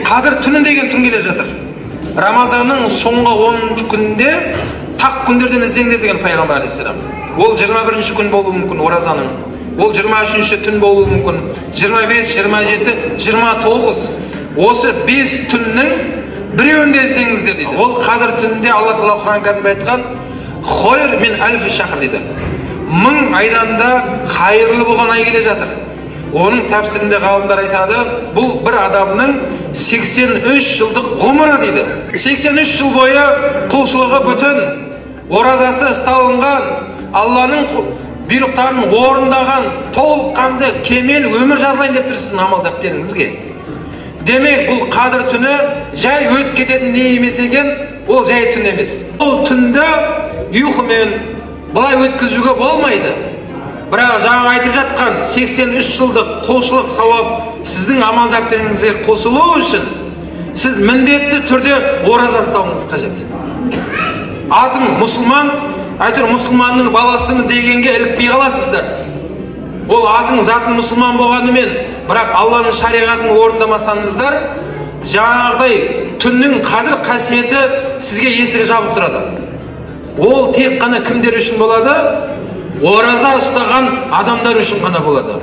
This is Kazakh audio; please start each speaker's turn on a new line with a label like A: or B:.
A: Қадір түні деген түн келе жатыр. Рамазанның соңғы 10 күнде тақ күндерден іздеңдер деген пайғамбар алейхиссалам. Ол 21-ші күн болуы мүмкін оразаның. Ол 23-ші түн болуы мүмкін. 25, 27, 29. Осы 5 түннің біреуінде іздеңіздер дейді. Ол Қадір түнінде Алла Тағала Құран кәрімде айтқан «Хойр мин альфи шахр» дейді. 1000 айдан да қайырлы болған ай келе жатыр. Оның тәпсірінде ғалымдар айтады, бұл бір адамның 83 жылдық ғұмыры дейді. 83 жыл бойы құлшылығы бүтін, оразасы ұсталынған, Алланың бұйрықтарын орындаған, толыққанды кемел өмір жазылайын деп тұрсыз амал дәптеріңізге. Демек, бұл Қадір түні жай өтіп кететін не емес екен, ол жай түн емес. Ол түнді ұйқымен бұлай өткізуге болмайды. Бірақ жаңа айтып жатқан 83 жылдық құлшылық сауап сіздің амал дәптеріңізге қосылу үшін сіз міндетті түрде ораза ұстауыңыз қажет. Атым мұсылман, әйтеуір мұсылманның баласымын дегенге ілікпей қаласыздар. Ол атың затың мұсылман болғанымен, бірақ Алланың шариғатын орындамасаңыздар, жаңағыдай түннің қадір қасиеті сізге есігі жабық тұрады. Ол тек қана кімдер үшін болады? Ораза ұстаған адамдар үшін ғана болады.